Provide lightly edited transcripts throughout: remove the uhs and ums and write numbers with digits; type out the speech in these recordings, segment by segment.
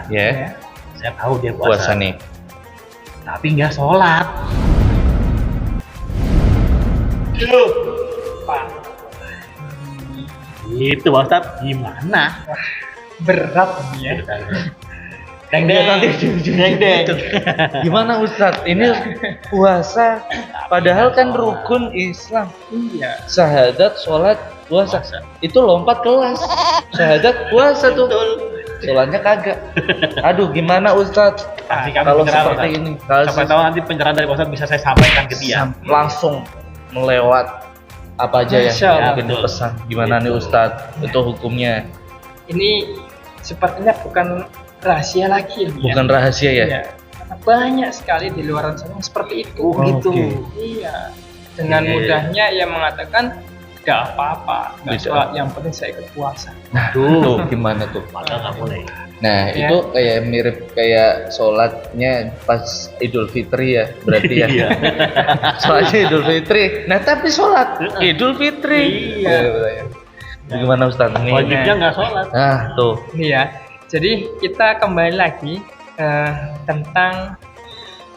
Ya. Saya tahu dia Puasa puasa, nih. tapi nggak sholat. Pak, Itu Pak Ustadz, gimana? berat nih ya. Deng Gimana Ustadz? Ini puasa, padahal kan rukun Islam. Iya. Syahadat, sholat, puasa. Itu lompat kelas. Syahadat, puasa tuh. Sholatnya kagak. Aduh, gimana Ustadz? Kasih kami Kalau pencerahan, seperti Ustadz. ini, Siapa tahu nanti pencerahan dari Pak Ustadz bisa saya sampaikan ke dia. langsung melewat apa aja ya Masya Allah. mungkin dipesan. Gimana nih Ustadz? Itu hukumnya Ini sepertinya bukan rahasia lagi ya. bukan rahasia ya? Iya. Karena banyak sekali di luar sana yang seperti itu. Oh, gitu. oke. Iya. Dengan Oke. mudahnya ia mengatakan gak apa-apa, gak Bisa. sholat, yang penting saya ikut puasa. Nah, tuh gimana tuh? Padahal nggak boleh. Nah, Ya. itu kayak mirip kayak sholatnya pas Idul Fitri ya, berarti ya. Iya. Sholatnya Idul Fitri. Nah, tapi sholat Idul Fitri. Iya. Gimana Ustaz? Nih. Wajibnya nggak sholat. Nah, tuh. Ini ya. Jadi kita kembali lagi tentang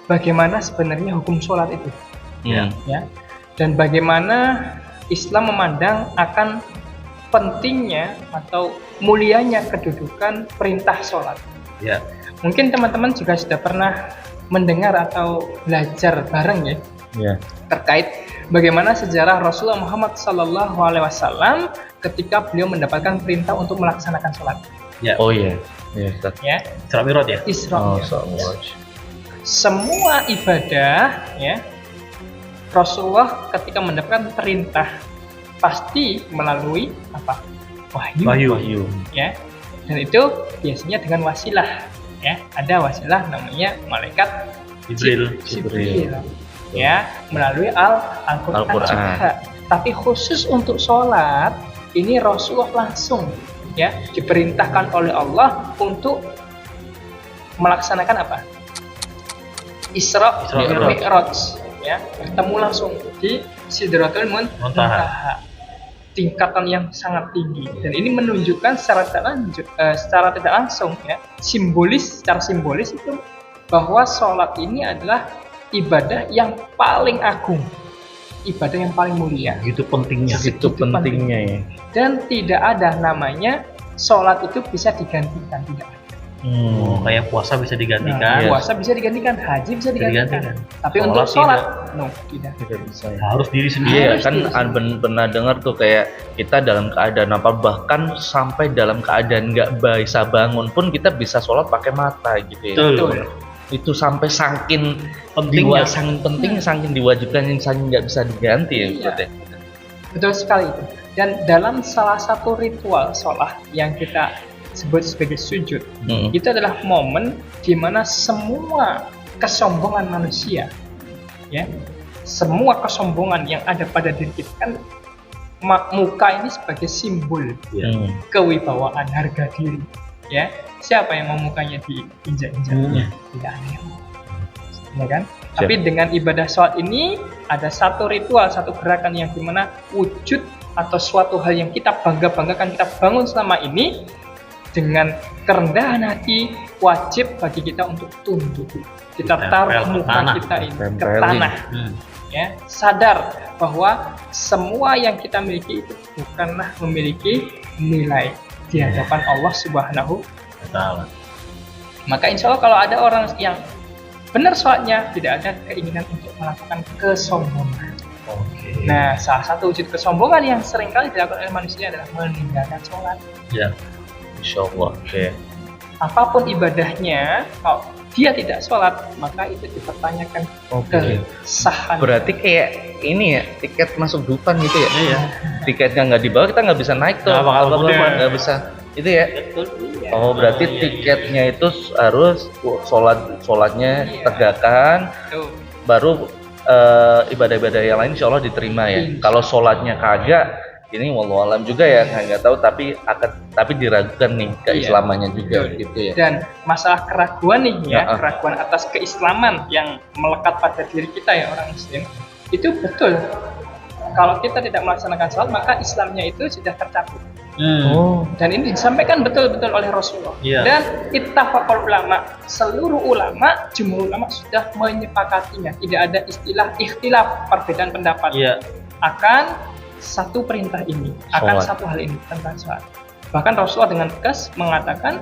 bagaimana sebenarnya hukum sholat itu, Ya. ya. Dan bagaimana Islam memandang akan pentingnya atau mulianya kedudukan perintah sholat. Ya. Mungkin teman-teman juga sudah pernah mendengar atau belajar bareng ya Ya. terkait bagaimana sejarah Rasulullah Muhammad SAW ketika beliau mendapatkan perintah untuk melaksanakan sholat. Ya. Oh iya. Iya, Ustaz. Ya, Isra Mi'raj ya. Isra Oh, Mi'raj. sholat. Semua ibadah ya Rasulullah ketika mendapatkan perintah pasti melalui apa? Wahyu. Wahyu. Ya. Dan itu biasanya dengan wasilah ya. Ada wasilah namanya malaikat Jibril. Jibril. Ya, melalui Al-Qur'an Al-Qur'an. juga. Tapi khusus untuk sholat ini Rasulullah langsung ya diperintahkan oleh Allah untuk melaksanakan apa? Isra Isra Mi'raj. Mi'raj ya, bertemu langsung di Sidratul Muntaha. Tingkatan yang sangat tinggi, dan ini menunjukkan secara tidak langsung ya, secara simbolis itu bahwa sholat ini adalah ibadah yang paling agung, ibadah yang paling mulia, Gitu pentingnya. Itu pentingnya ya. dan tidak ada namanya sholat itu bisa digantikan, tidak ada. Oh, kayak puasa bisa digantikan. Iya. Puasa bisa digantikan, haji bisa digantikan, tapi Sholat untuk sholat tidak. no, tidak. Tidak bisa. Ya. Harus diri sendiri. Iya Harus kan diri. pernah dengar tuh kayak kita dalam keadaan apa, bahkan sampai dalam keadaan nggak bisa bangun pun kita bisa sholat pakai mata gitu ya. Betul. Itu sampai saking Pentingnya. saking penting, saking diwajibkan, yang saking nggak bisa diganti ya. Iya. Ustaz ya? Betul sekali itu. Dan dalam salah satu ritual sholat yang kita sebut sebagai sujud, itu adalah momen di mana semua kesombongan manusia, ya, semua kesombongan yang ada pada diri kita kan, muka ini sebagai simbol kewibawaan, harga diri, ya. Siapa yang mau mukanya diinjak-injak? Tidak ada yang mau. Ya kan? Tapi dengan ibadah sholat ini ada satu ritual, satu gerakan yang dimana wujud atau suatu hal yang kita bangga-banggakan kita bangun selama ini, dengan kerendahan hati wajib bagi kita untuk tunduk. Kita taruh Tempel ke muka tanah. kita ini ke Tempelin. tanah, ya, sadar bahwa semua yang kita miliki itu bukanlah memiliki nilai di hadapan Allah Subhanahu. Betul. Maka insya Allah kalau ada orang yang benar sholatnya, tidak ada keinginan untuk melakukan kesombongan. Oke. Nah, salah satu wujud kesombongan yang seringkali dilakukan oleh manusia adalah meninggalkan sholat. Ya. Insya Allah. Oke. Apapun ibadahnya, kalau dia tidak sholat, maka itu dipertanyakan Oke. kesahan. Berarti kayak ini ya, tiket masuk Dufan gitu ya. Iya. Tiketnya nggak dibawa, kita nggak bisa naik tuh. Nggak bakal Apa-apa, bener. nggak bisa. Itu ya. Betul. Iya. Oh, berarti iya, tiketnya itu harus sholatnya Iya. tegakkan, Tuh. baru ibadah-ibadah yang lain insya Allah diterima ya. Insya Kalau sholatnya kagak, ini wallahu alam juga ya, nggak tahu, tapi diragukan nih keislamannya juga Betul. gitu ya. Dan masalah keraguan nih ya, Ya. keraguan atas keislaman yang melekat pada diri kita ya orang Muslim, itu betul. Kalau kita tidak melaksanakan sholat, maka Islamnya itu sudah tercabut. Oh. Dan ini disampaikan betul-betul oleh Rasulullah. Iya. Dan ittafaqul ulama, seluruh ulama, jumhur ulama sudah menyepakatinya. Tidak ada istilah ikhtilaf, perbedaan pendapat. Iya. Akan satu perintah ini, akan Sholat. satu hal ini tentang sholat. Bahkan Rasulullah dengan tegas mengatakan,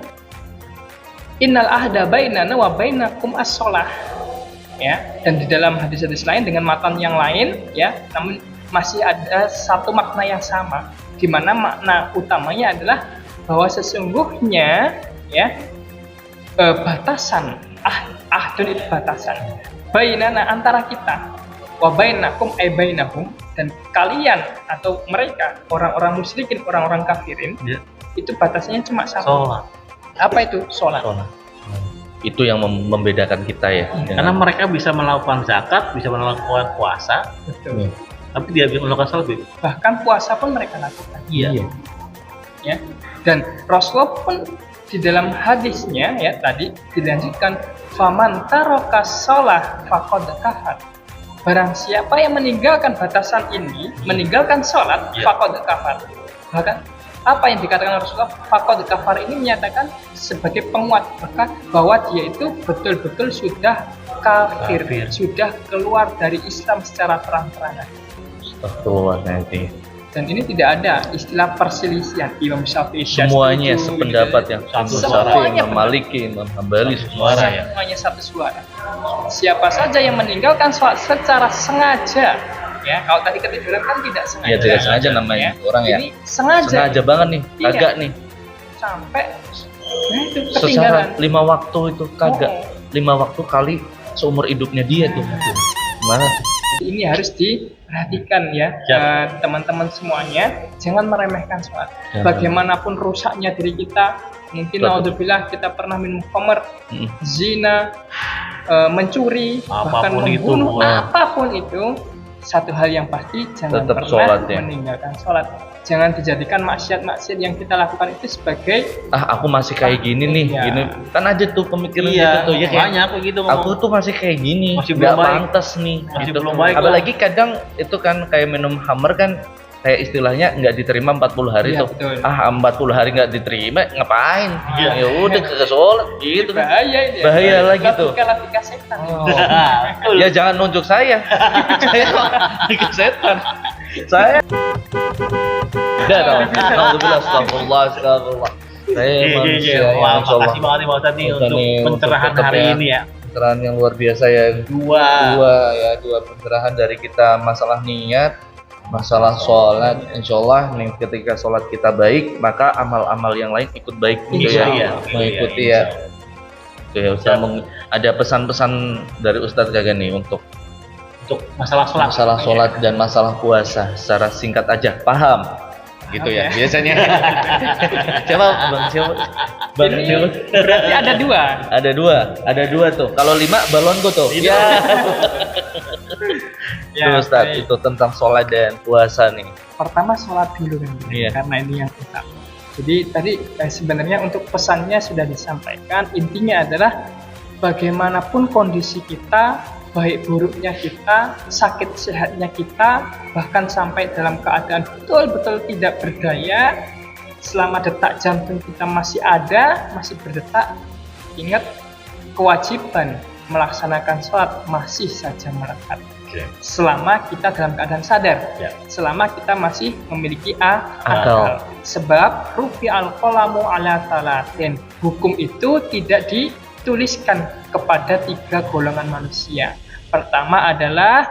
Innal ahda bainana wa bainakum as-sholah. Ya, dan di dalam hadis-hadis lain dengan matan yang lain, ya, namun masih ada satu makna yang sama, di mana makna utamanya adalah bahwa sesungguhnya, ya, batasan ahdun itu batasan bainana antara kita, wa bainakum ay bainahum, dan kalian atau mereka orang-orang musyrikin, orang-orang kafirin, Iya. itu batasannya cuma satu. Sholat. Apa itu? Sholat. Itu yang membedakan kita ya. Karena mereka bisa melakukan zakat, bisa melakukan puasa, Betul. tapi dia bisa melakukan sholat. Bib. Bahkan puasa pun mereka lakukan. Iya. Ya. Dan Rasulullah pun di dalam hadisnya, ya, tadi dilanjutkan, faman taraka shalah faqad kafar. Barang siapa yang meninggalkan batasan ini, meninggalkan sholat, Iya. faqad kafar. Bahkan apa yang dikatakan Rasulullah, faqad kafar ini menyatakan sebagai penguat bahwa dia itu betul-betul sudah kafir, sudah keluar dari Islam secara terang-terangan. Astagfirullahaladzim. Dan ini tidak ada istilah perselisihan. Imam Syafi'i Semuanya setuju, sependapat gitu. yang Satu Satu suara. Syafi'i, Imam Maliki, Imam Hambali, Suara ya. Semuanya satu suara. Siapa saja yang meninggalkan sholat secara sengaja, ya, kalau tadi ketiduran kan tidak sengaja. Ya tidak sengaja namanya orang ya. Ini sengaja. Sengaja banget nih, Iya. kagak nih. Sampai nah itu Secara ketinggalan. 5 waktu itu kagak. Oh. 5 waktu kali seumur hidupnya dia tuh. Gimana? Jadi ini harus diperhatikan ya, teman-teman semuanya, jangan meremehkan sholat. Jangan. Bagaimanapun rusaknya diri kita, mungkin Betul. naudzubillah kita pernah minum khamr, zina, mencuri, bahkan Apapun itu, membunuh, wah. apapun itu, satu hal yang pasti jangan Tetap pernah sholat, ya. meninggalkan sholat. Jangan dijadikan maksiat-maksiat yang kita lakukan itu sebagai Aku masih kayak gini nih, Iya. gini. Kan ada tuh pemikiran Iya, gitu tuh ya kayak banyak begitu aku tuh masih kayak gini, Masih nggak belum baik. pantas nih. Masih gitu. belum baik lah. Apalagi kadang itu kan kayak minum hammer kan kayak istilahnya nggak diterima 40 hari Iya, tuh. betul. 40 hari nggak diterima, ngapain? Iya. Ya udah ke sholat gitu kan. bahaya ini. ya. Bahaya lagi tuh. Logika setan. Betul. Ya jangan nunjuk saya. Saya ke setan. Saya enggak dong. Alhamdulillah, astagfirullah. Saya manusia yang Wah, insyaallah makasih banget nih Pak Ustadz nih Ustadz untuk nih, untuk pencerahan tetap hari ya. ini ya. pencerahan yang luar biasa ya. Dua pencerahan dari kita masalah niat, masalah sholat. Insyaallah nih ketika sholat kita baik, maka amal-amal yang lain ikut baik juga ya. Iya, Mengikuti iya, ya. Oke, Ustaz, ada pesan-pesan dari Ustadz kagak nih untuk masalah sholat. masalah sholat dan masalah puasa secara singkat aja, paham? Gitu ya, Oke. biasanya. Coba Bang Ini Siapa? berarti ada dua. Ada dua tuh. Kalau 5 balonku tuh. Iya. Itu Ustaz, baik. itu tentang sholat dan puasa nih. Pertama sholat dulu kan, Iya. karena ini yang utama. Jadi tadi sebenarnya untuk pesannya sudah disampaikan. Intinya adalah bagaimanapun kondisi kita, baik buruknya kita, sakit sehatnya kita, bahkan sampai dalam keadaan betul-betul tidak berdaya, selama detak jantung kita masih ada, masih berdetak, ingat kewajiban melaksanakan sholat masih saja melekat. Selama kita dalam keadaan sadar, Ya. selama kita masih memiliki Akal. akal. Sebab rufi al-qalamu ala talatin, hukum itu tidak dituliskan kepada 3 golongan manusia. Pertama adalah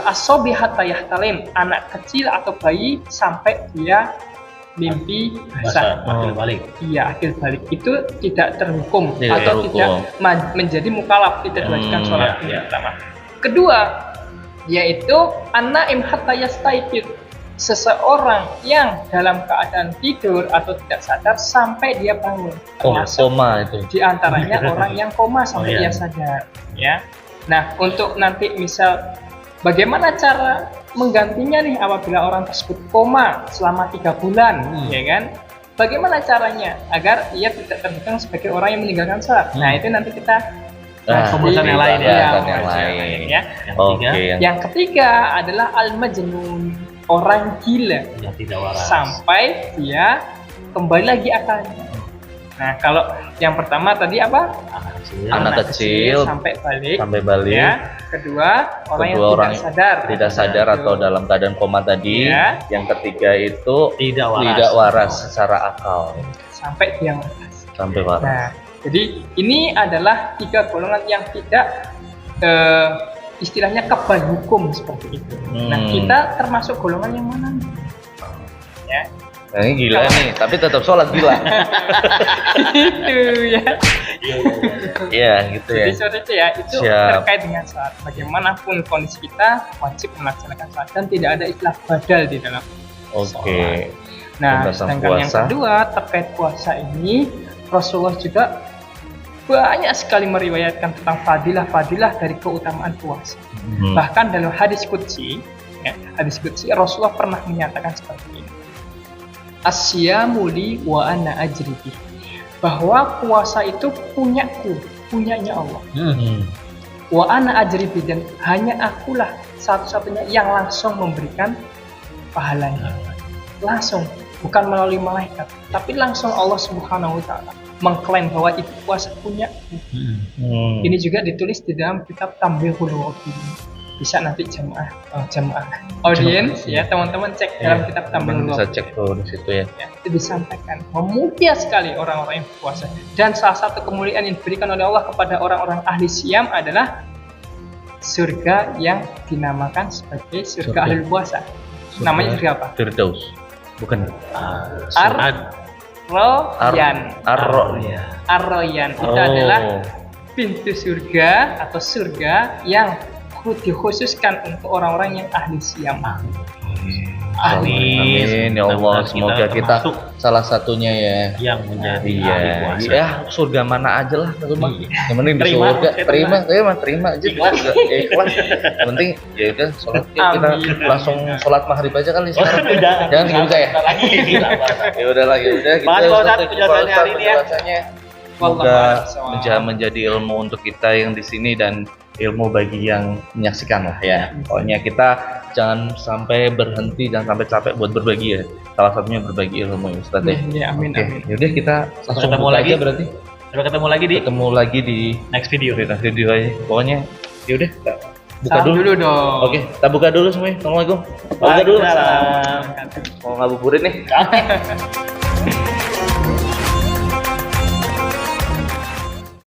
as-sobi hatta yahtalim, anak kecil atau bayi sampai dia mimpi basah. Akil balik. Iya, akil balik itu tidak terhukum Tidak atau terhukum. tidak menjadi mukalaf, tidak diwajibkan sholat. ya, ya. Pertama. Kedua, yaitu an-naim hatta yastaiqid, seseorang yang dalam keadaan tidur atau tidak sadar sampai dia bangun. Termasuk Koma itu. di antaranya orang yang koma sampai iya. dia sadar, ya. Nah, untuk nanti misal bagaimana cara menggantinya nih apabila orang tersebut koma selama 3 bulan, ya kan? Bagaimana caranya agar ia tidak terhitung sebagai orang yang meninggalkan sholat? Nah, itu nanti kita pembahasan yang lain ya. Iya, Pembahasan yang pembahasan lain. ya. Yang ketiga, Oke. Yang ketiga adalah al-majnun. orang gila yang tidak waras. sampai dia kembali lagi akalnya. Nah, kalau yang pertama tadi apa? Anak kecil. Sampai balik. Ya. Kedua, orang yang Orang tidak sadar. atau dalam keadaan koma tadi. Ya. Yang ketiga itu Tidak waras secara akal. Sampai dia waras. Sampai waras. Nah, jadi ini adalah 3 golongan yang tidak istilahnya kebal hukum seperti itu. Nah, kita termasuk golongan yang mana? Ya. Nah, ini gila nih, tapi tetap sholat gila. Itu ya. Iya, gitu ya. Jadi seperti itu ya, itu Siap. terkait dengan sholat. Bagaimanapun kondisi kita wajib melaksanakan sholat dan tidak ada istilah badal di dalam Oke. Nah, Pembahasan sedangkan yang puasa. kedua terkait puasa ini, Rasulullah juga banyak sekali meriwayatkan tentang fadilah-fadilah dari keutamaan puasa. Bahkan dalam hadis qudsi, Rasulullah pernah menyatakan seperti ini. Asyamu li wa ana ajri bih. Bahwa puasa itu punyanya Allah. Wa ana ajri bih, dan hanya akulah satu-satunya yang langsung memberikan pahalanya. Langsung, bukan melalui malaikat, tapi langsung Allah Subhanahu wa taala mengklaim bahwa itu puasa punyaku. Ini juga ditulis di dalam kitab Tambihul Waqi'in. Bisa nanti jamaah audiens ya, teman-teman cek dalam kitab Tambihul Bisa Waqi'in. cek tuh di situ ya. Itu disampaikan memulia sekali orang-orang yang berpuasa, dan salah satu kemuliaan yang diberikan oleh Allah kepada orang-orang ahli siyam adalah surga yang dinamakan sebagai surga ahli puasa. Namanya surga apa? Firdaus. Bukan. Ar-Royan itu adalah pintu surga atau surga yang dikhususkan untuk orang-orang yang ahli siyam. Amin ya Allah, semoga kita termasuk salah satunya ya. yang menjadi ahli Iya, puasa. ya surga mana aja lah, teman. Yang penting di Terima, surga, terima. terima aja di Ikhlas. surga. Ya, ikhlas. Yang penting ya udah sholat kita Amin. langsung sholat maghrib aja kali sekarang. Udah, Jangan dibuka ya. bentar lagi. Ya udah lah, ya udah. Makasih, Pak Ustadz, penjelasannya hari ini ya. Semoga menjadi ilmu untuk kita yang di sini dan ilmu bagi yang menyaksikan lah ya. Pokoknya kita jangan sampai berhenti, jangan sampai capek buat berbagi ya. Salah satunya berbagi ilmu ya Ustaz ya. Ya, amin, Oke, amin. yaudah kita langsung ketemu buka lagi. aja berarti. Sampai ketemu lagi di Ketemu lagi di next video. video aja. Pokoknya yaudah kita buka Salam dulu. dulu dong. Oke, kita buka dulu semuanya. Assalamualaikum. Buka dulu. Waalaikumsalam. Mau ngabuburit nih.